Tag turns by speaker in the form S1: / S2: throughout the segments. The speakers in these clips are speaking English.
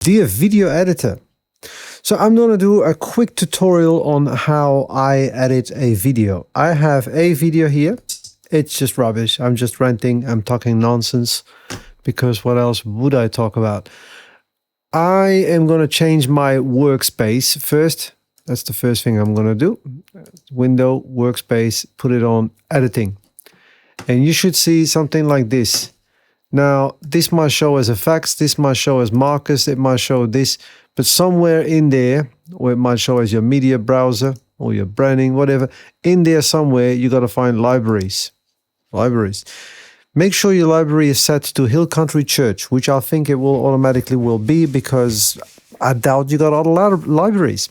S1: Dear video editor, so I'm going to do a quick tutorial on how I edit a video. I have a video here. It's just rubbish. I'm just ranting. I'm talking nonsense because what else would I talk about? I am going to change my workspace first. That's the first thing I'm going to do. Window, workspace, put it on editing. And you should see something like this. Now, this might show as effects, this might show as markers, it might show this, but somewhere in there, or it might show as your media browser or your branding, whatever, in there somewhere, you got to find libraries. Libraries. Make sure your library is set to Hill Country Church, which I think it will automatically will be because I doubt you got all the libraries.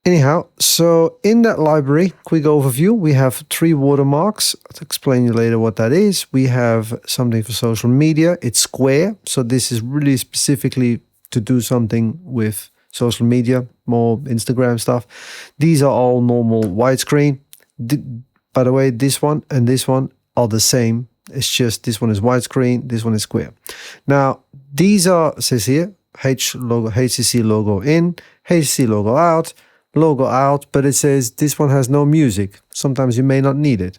S1: Anyhow, so in that library, quick overview, we have 3 watermarks. I'll explain you later what that is. We have something for social media. It's square. So this is really specifically to do something with social media, more Instagram stuff. These are all normal widescreen. By the way, this one and this one are the same. It's just this one is widescreen, this one is square. Now, these are, it says here, HCC logo in, HCC logo out, but it says this one has no music. Sometimes you may not need it.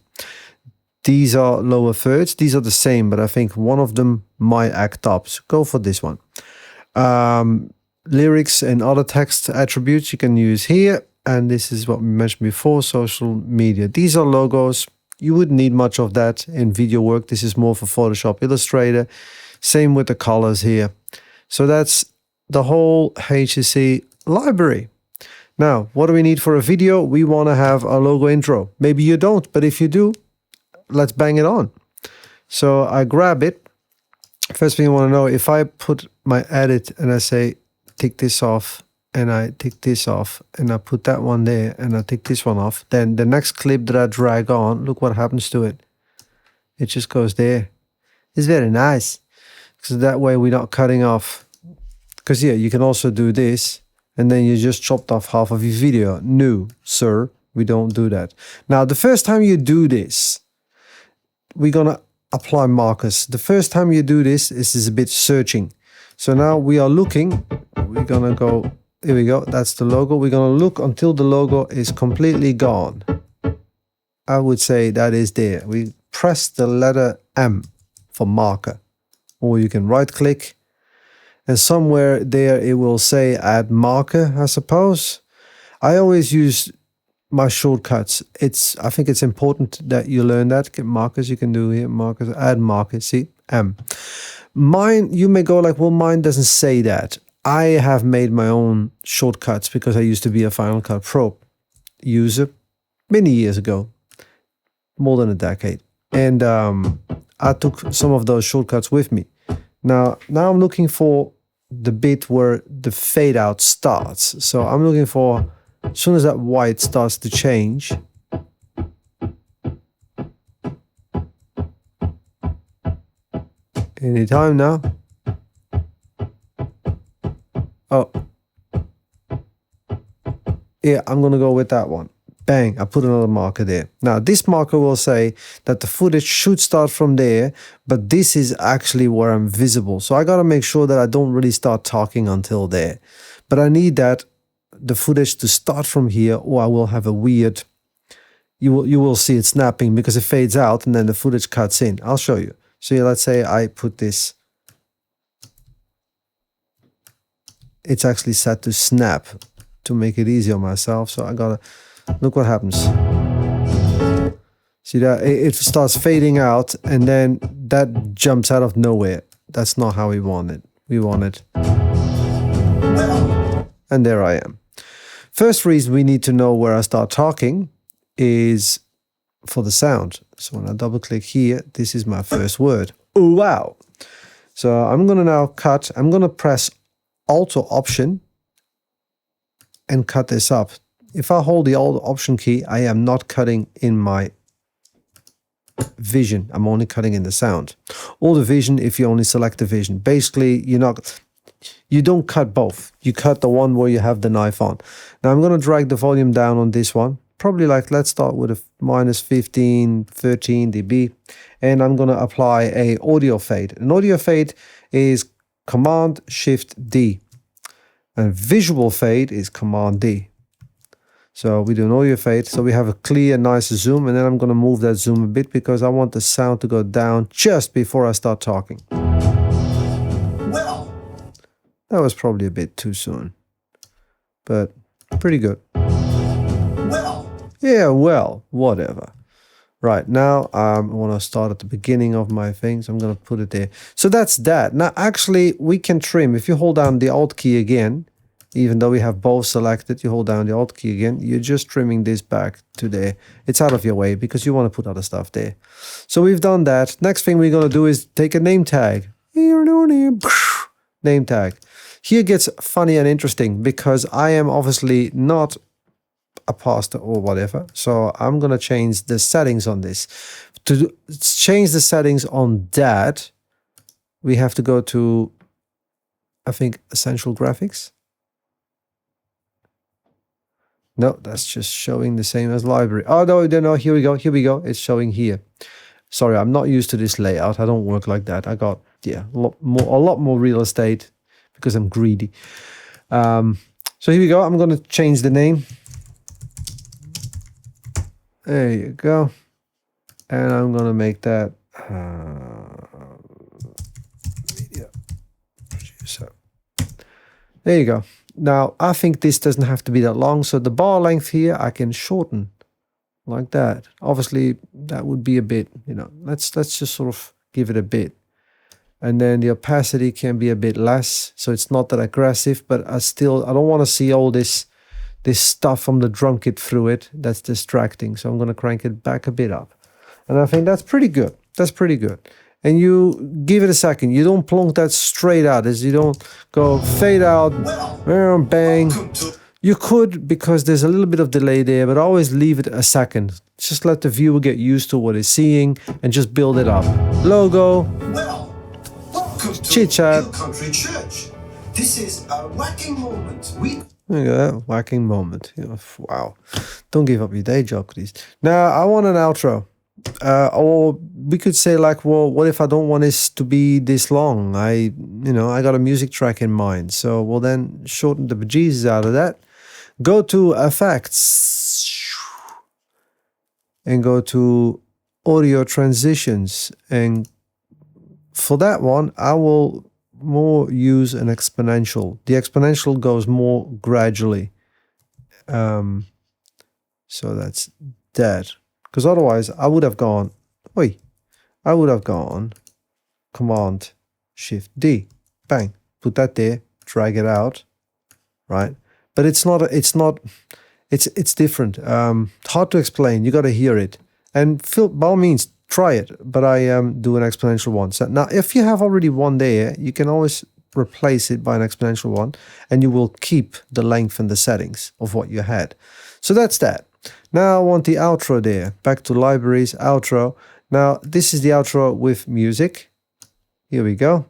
S1: These are lower thirds. These are the same, but I think one of them might act up. So go for this one. Lyrics and other text attributes you can use here. And this is what we mentioned before, social media. These are logos. You wouldn't need much of that in video work. This is more for Photoshop, Illustrator. Same with the colors here. So that's the whole HCC library. Now, what do we need for a video? We want to have a logo intro. Maybe you don't, but if you do, let's bang it on. So I grab it. First thing you want to know, if I put my edit and I say, take this off, and I take this off, and I put that one there, and I take this one off, then the next clip that I drag on, look what happens to it. It just goes there. It's very nice. So that way we're not cutting off. Because yeah, you can also do this. And then you just chopped off half of your video. No, sir, we don't do that. Now, the first time you do this, we're going to apply markers. The first time you do this is a bit searching. So now we are looking. We're going to go, here we go. That's the logo. We're going to look until the logo is completely gone. I would say that is there. We press the letter M for marker. Or you can right click. And somewhere there it will say add marker, I suppose. I always use my shortcuts. I think it's important that you learn that. Get markers you can do here. Markers, add marker, see, M. Mine, you may go like, well, mine doesn't say that. I have made my own shortcuts because I used to be a Final Cut Pro user many years ago, more than a decade. And I took some of those shortcuts with me. Now I'm looking for the bit where the fade out starts. So I'm looking for, as soon as that white starts to change, anytime now. Oh, yeah, I'm gonna go with that one. Bang, I put another marker there. Now, this marker will say that the footage should start from there, but this is actually where I'm visible. So I got to make sure that I don't really start talking until there. But I need the footage to start from here, or I will have a weird, you will see it snapping because it fades out and then the footage cuts in. I'll show you. So yeah, let's say I put this. It's actually set to snap to make it easy on myself. So I got to, look what happens. See that? It starts fading out and then that jumps out of nowhere. That's not how we want it. We want it. And there I am. First reason we need to know where I start talking is for the sound. So when I double click here, this is my first word. Oh, wow. So I'm going to now cut. I'm going to press Alt or Option and cut this up. If I hold the Alt Option key, I am not cutting in my vision. I'm only cutting in the sound. Or the vision if you only select the vision. Basically, you don't cut both. You cut the one where you have the knife on. Now I'm going to drag the volume down on this one. Probably like, let's start with a minus 15, 13 dB. And I'm going to apply a audio fade. An audio fade is Command Shift D. And visual fade is Command D. So we do an audio fade. So we have a clear, nice zoom. And then I'm going to move that zoom a bit because I want the sound to go down just before I start talking.
S2: Well,
S1: that was probably a bit too soon, but pretty good.
S2: Well,
S1: yeah, well, whatever. Right, now I want to start at the beginning of my things. I'm going to put it there. So that's that. Now, actually, we can trim. If you hold down the Alt key again, even though we have both selected, you hold down the Alt key again, you're just trimming this back to there. It's out of your way because you want to put other stuff there. So we've done that. Next thing we're going to do is take a name tag. Name tag. Here gets funny and interesting because I am obviously not a pastor or whatever. So I'm going to change the settings on this. To change the settings on that, we have to go to, I think, Essential Graphics. No, that's just showing the same as library. Oh, no, here we go. It's showing here. Sorry, I'm not used to this layout. I don't work like that. I got, yeah, a lot more real estate because I'm greedy. So here we go. I'm going to change the name. There you go. And I'm going to make that media producer. There you go. Now, I think this doesn't have to be that long. So the bar length here, I can shorten like that. Obviously, that would be a bit, let's just sort of give it a bit. And then the opacity can be a bit less. So it's not that aggressive, but I don't want to see all this stuff from the drum kit through it. That's distracting. So I'm going to crank it back a bit up. And I think that's pretty good. That's pretty good. And you give it a second. You don't plonk that straight out. As you don't go fade out, bang. You could, because there's a little bit of delay there, but always leave it a second. Just let the viewer get used to what it's seeing and just build it up. Logo. Chit chat.
S2: Country Church. This is a whacking moment.
S1: There you go, whacking moment. Wow. Don't give up your day job, please. Now, I want an outro. Or we could say like, well, what if I don't want this to be this long? I got a music track in mind. So we'll then shorten the bejesus out of that. Go to Effects. And go to Audio Transitions. And for that one, I will more use an exponential. The exponential goes more gradually. So that's that. Because otherwise I would have gone, Command Shift D, bang, put that there, drag it out, right? But it's different. Hard to explain. You got to hear it. And by all means, try it. But I do an exponential one. So now, if you have already one there, you can always replace it by an exponential one, and you will keep the length and the settings of what you had. So that's that. Now I want the outro there. Back to libraries, outro. Now this is the outro with music. Here we go.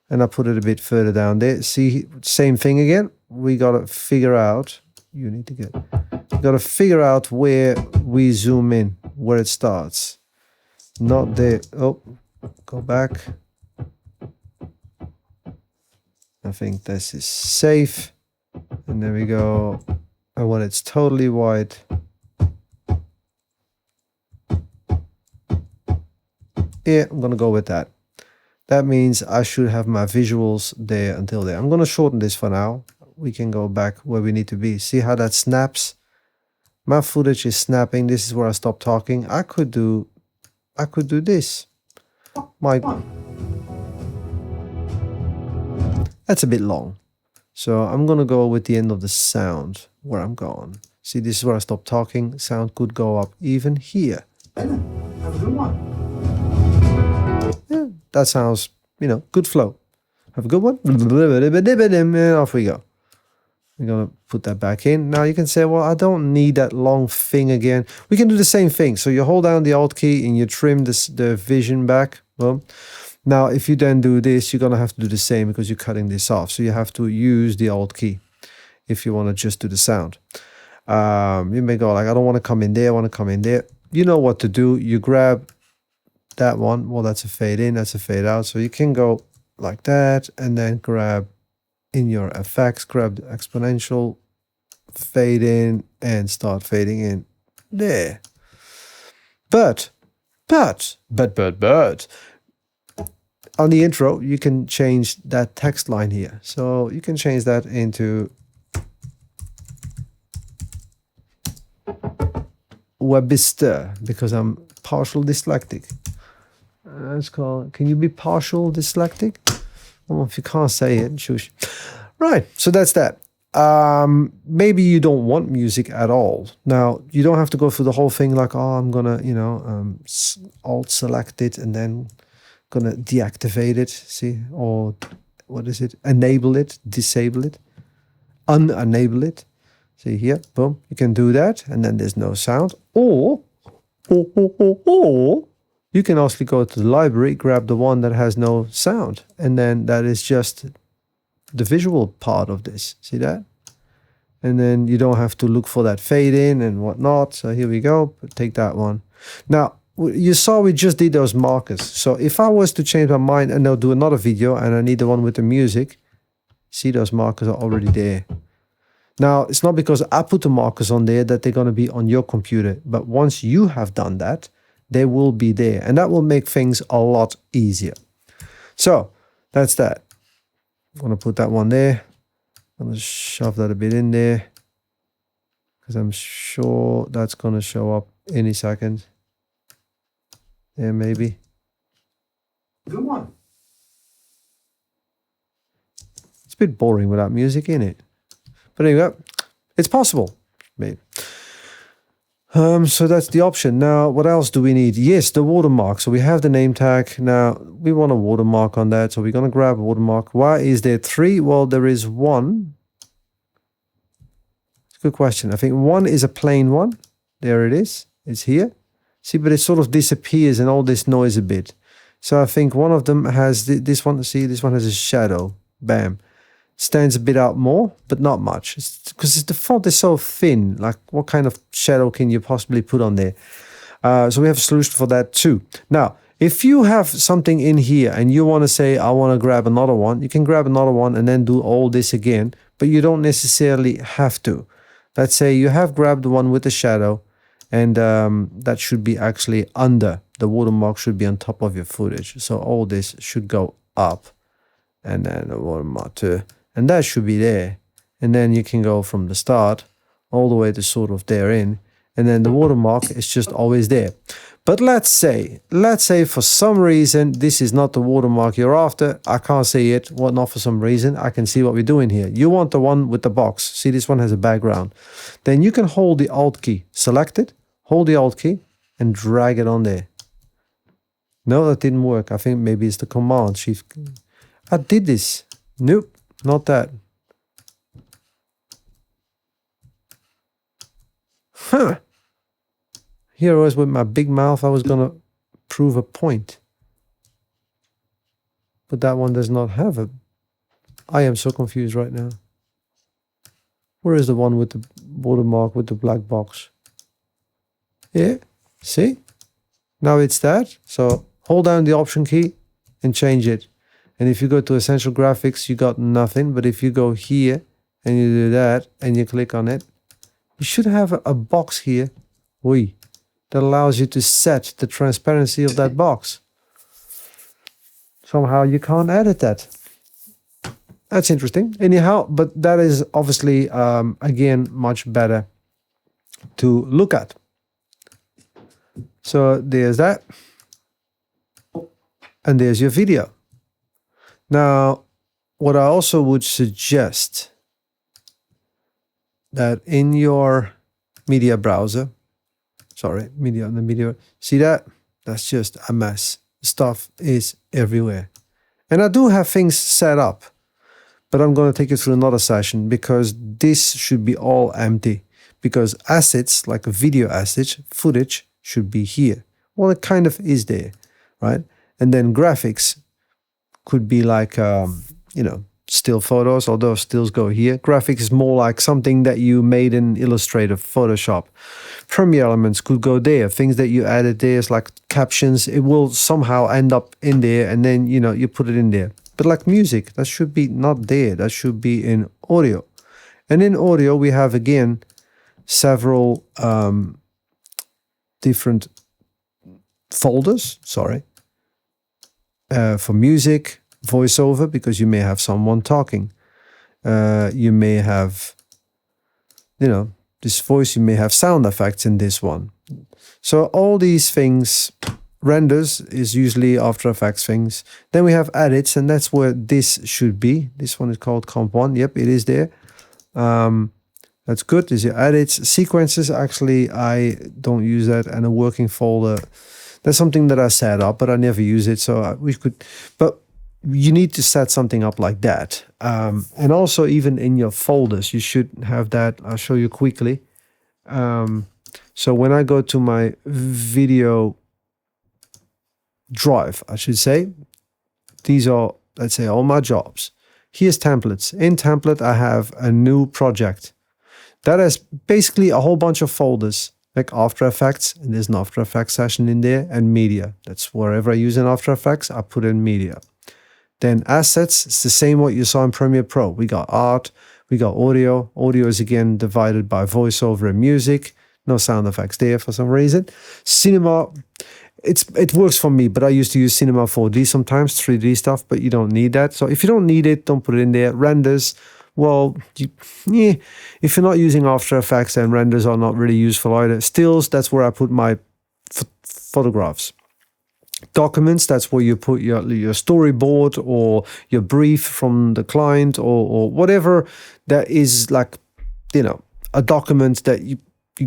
S1: And I put it a bit further down there. See, same thing again. We got to figure out, got to figure out where we zoom in, where it starts. Not there. Oh, go back. I think this is safe. And there we go. And when it's totally white, yeah, I'm going to go with that. That means I should have my visuals there until there. I'm going to shorten this for now. We can go back where we need to be. See how that snaps? My footage is snapping. This is where I stop talking. I could do this. That's a bit long. So I'm going to go with the end of the sound where I'm going. See, this is where I stop talking. Sound could go up even here.
S2: Have a good one.
S1: Yeah, that sounds, good flow. Have a good one. And off we go. We're going to put that back in. Now you can say, well, I don't need that long thing again. We can do the same thing. So you hold down the Alt key and you trim the vision back. Boom. Now, if you then do this, you're going to have to do the same because you're cutting this off. So you have to use the Alt key if you want to just do the sound. You may go like, I don't want to come in there. I want to come in there. You know what to do. You grab that one. Well, that's a fade in. That's a fade out. So you can go like that, and then grab in your effects, grab the exponential, fade in, and start fading in. There. But, on the intro, you can change that text line here. So you can change that into Webister, because I'm partial dyslexic. Let's call it, can you be partial dyslexic? Well, if you can't say it, shush. Right, so that's that. Maybe you don't want music at all. Now, you don't have to go through the whole thing like, oh, I'm gonna, alt select it and then gonna deactivate it, see, or what is it? Enable it, disable it, unenable it. See here, boom, you can do that, and then there's no sound. Or you can also go to the library, grab the one that has no sound, and then that is just the visual part of this. See that? And then you don't have to look for that fade in and whatnot. So here we go, take that one. Now, you saw we just did those markers. So if I was to change my mind and now do another video and I need the one with the music, see those markers are already there. Now, it's not because I put the markers on there that they're going to be on your computer. But once you have done that, they will be there. And that will make things a lot easier. So, that's that. I'm going to put that one there. I'm going to shove that a bit in there, because I'm sure that's going to show up any second. Yeah, maybe.
S2: Good one.
S1: It's a bit boring without music in it. But anyway, it's possible. Maybe. So that's the option. Now, what else do we need? Yes, the watermark. So we have the name tag. Now, we want a watermark on that. So we're going to grab a watermark. Why is there three? Well, there is one. It's a good question. I think one is a plain one. There it is. It's here. See, but it sort of disappears in all this noise a bit. So I think one of them has this one. See, this one has a shadow. Bam. Stands a bit out more, but not much. Because the font is so thin. Like, what kind of shadow can you possibly put on there? So we have a solution for that too. Now, if you have something in here and you want to say, I want to grab another one, you can grab another one and then do all this again, but you don't necessarily have to. Let's say you have grabbed the one with the shadow, and that should be actually under. The watermark should be on top of your footage. So all this should go up, and then the watermark too. And that should be there. And then you can go from the start all the way to sort of therein. And then the watermark is just always there. But let's say for some reason, this is not the watermark you're after. I can't see it. Well, not for some reason. I can see what we're doing here. You want the one with the box. See, this one has a background. Then you can hold the Alt key. Select it, hold the Alt key, and drag it on there. No, that didn't work. I think maybe it's the Command Shift. I did this. Nope. Not that. Huh. Here I was with my big mouth. I was going to prove a point. But that one does not have a... I am so confused right now. Where is the one with the watermark with the black box? Yeah, see? Now it's that. So hold down the Option key and change it. And if you go to Essential Graphics, you got nothing. But if you go here and you do that and you click on it, you should have a box here, that allows you to set the transparency of that box. Somehow you can't edit that. That's interesting. Anyhow, but that is obviously, again, much better to look at. So there's that. And there's your video. Now, what I also would suggest that in your media browser, see that? That's just a mess. Stuff is everywhere. And I do have things set up, but I'm going to take you through another session, because this should be all empty, because assets, like a video asset, footage, should be here. Well, it kind of is there, right? And then graphics could be like, still photos, although stills go here. Graphics is more like something that you made in Illustrator, Photoshop. Premiere Elements could go there. Things that you added there is like captions. It will somehow end up in there, and then, you put it in there. But like music, that should be not there. That should be in audio. And in audio, we have again several different folders, for music, voiceover, because you may have someone talking. You may have, this voice, you may have sound effects in this one. So all these things, renders is usually After Effects things. Then we have edits, and that's where this should be. This one is called Comp 1. Yep, it is there. That's good. There's your edits. Sequences, actually, I don't use that. And a working folder, that's something that I set up, but I never use it. So we could, but you need to set something up like that. And also even in your folders, you should have that. I'll show you quickly. So when I go to my video drive, I should say, these are, let's say, all my jobs. Here's templates. In template, I have a new project. That is basically a whole bunch of folders, like After Effects, and there's an After Effects session in there, and media. That's wherever I use an After Effects, I put in media. Then assets, it's the same what you saw in Premiere Pro. We got art, we got audio. Audio is again divided by voiceover and music. No sound effects there for some reason. Cinema, it works for me, but I used to use Cinema 4D sometimes, 3D stuff, but you don't need that. So if you don't need it, don't put it in there. Renders, well, if you're not using After Effects, then renders are not really useful either. Stills, that's where I put my photographs. Documents, that's where you put your storyboard or your brief from the client or whatever that is, like, a document that you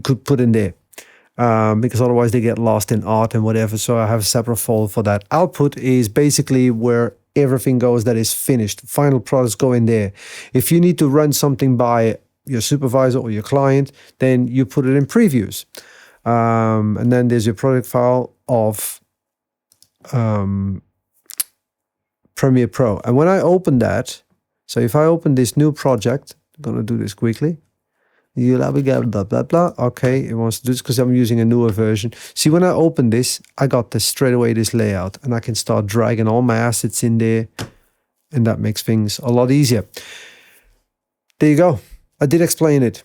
S1: could put in there. Because otherwise they get lost in art and whatever. So I have a separate folder for that. Output is basically where everything goes that is finished. Final products go in there. If you need to run something by your supervisor or your client, then you put it in previews. And then there's your project file of Premiere Pro. And when I open that, so if I open this new project, I'm going to do this quickly. Blah, blah, blah, blah. Okay, it wants to do this because I'm using a newer version. See, when I open this, I got this straight away, this layout, and I can start dragging all my assets in there, and that makes things a lot easier. There you go. I did explain it.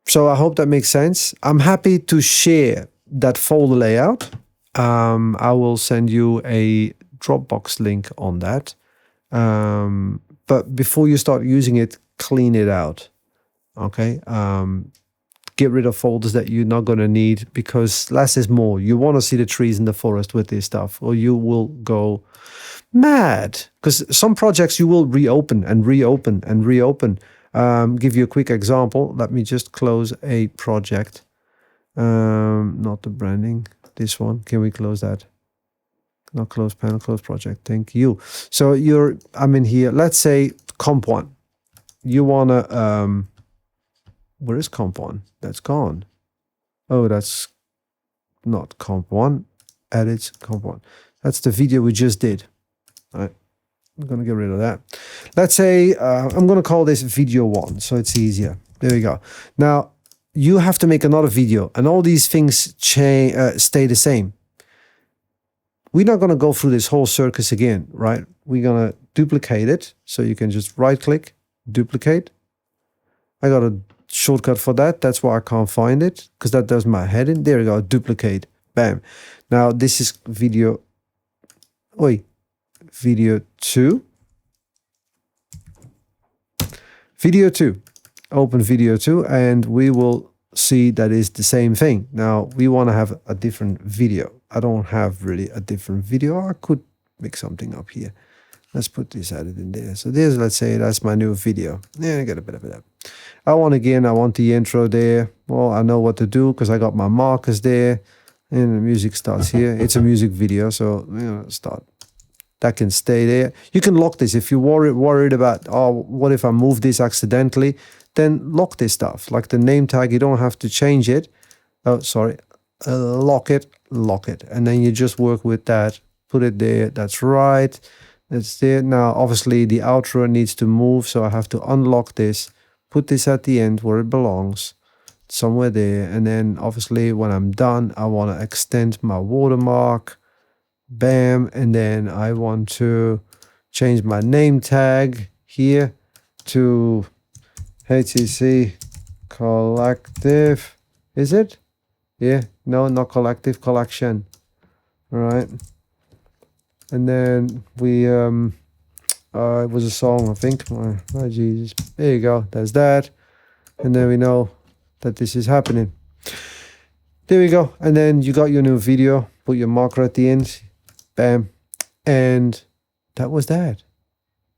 S1: So I hope that makes sense. I'm happy to share that folder layout. I will send you a Dropbox link on that. But before you start using it, clean it out. Okay, get rid of folders that you're not going to need, because less is more. You want to see the trees in the forest with this stuff, or you will go mad. Because some projects you will reopen and reopen and reopen. Give you a quick example. Let me just close a project. Not the branding. This one. Can we close that? Not close panel, close project. Thank you. So I'm in here. Let's say Comp 1. You want to... where is Comp 1? That's gone. Oh, that's not Comp 1. Edits, Comp 1. That's the video we just did. All right. I'm going to get rid of that. Let's say I'm going to call this video 1, so it's easier. There we go. Now, you have to make another video, and all these things stay the same. We're not going to go through this whole circus again, right? We're going to duplicate it. So you can just right-click, duplicate. I got a shortcut for that. That's why I can't find it, because that does my heading. There we go, duplicate. Bam. Now this is video. Video 2. Video 2. Open video 2, and we will see that is the same thing. Now we want to have a different video. I don't have really a different video. I could make something up here. Let's put this edit in there. So there's, let's say that's my new video. Yeah, I got a bit of it up. I want the intro there. Well, I know what to do because I got my markers there. And the music starts here. It's a music video, so start. That can stay there. You can lock this if you're worried about, oh, what if I move this accidentally? Then lock this stuff. Like the name tag, you don't have to change it. Oh, sorry. Lock it. And then you just work with that. Put it there. That's right. It's there. Now, obviously, the outro needs to move, so I have to unlock this. Put this at the end where it belongs. Somewhere there. And then, obviously, when I'm done, I want to extend my watermark. Bam. And then I want to change my name tag here to HCC Collective. Is it? Yeah, no, not collective, collection. All right. And then we, it was a song, I think. Oh, Jesus. There you go. There's that. And then we know that this is happening. There we go. And then you got your new video. Put your marker at the end. Bam. And that was that.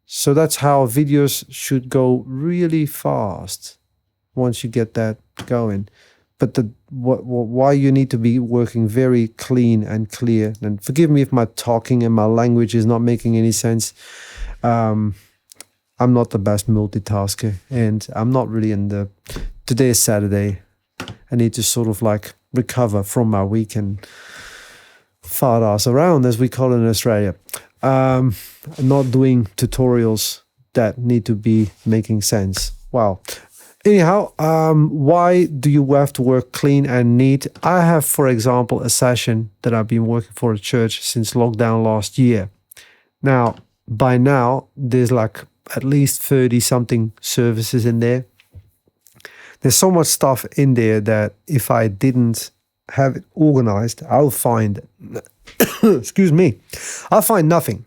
S1: So that's how videos should go really fast once you get that going. But why you need to be working very clean and clear. And forgive me if my talking and my language is not making any sense. I'm not the best multitasker, and I'm not really in the. Today is Saturday. I need to sort of like recover from my week and fart ass around, as we call it in Australia. I'm not doing tutorials that need to be making sense. Wow. Anyhow, why do you have to work clean and neat? I have, for example, a session that I've been working for a church since lockdown last year. Now, by now, there's like at least 30 something services in there. There's so much stuff in there that if I didn't have it organized, I'll find, excuse me, I'll find nothing.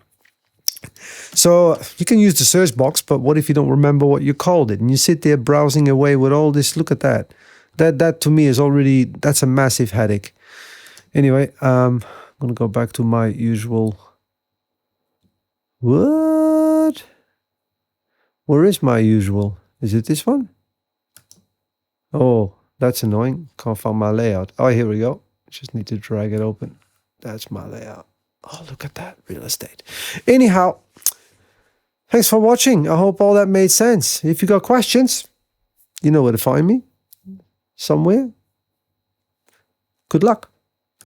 S1: So you can use the search box, but what if you don't remember what you called it and you sit there browsing away with all this? Look at that. That to me is already, that's a massive headache. Anyway, I'm going to go back to my usual. What? Where is my usual? Is it this one? Oh, that's annoying. Can't find my layout. Oh, here we go. Just need to drag it open. That's my layout. Oh, look at that. Real estate. Anyhow, thanks for watching. I hope all that made sense. If you got questions, you know where to find me. Somewhere. Good luck.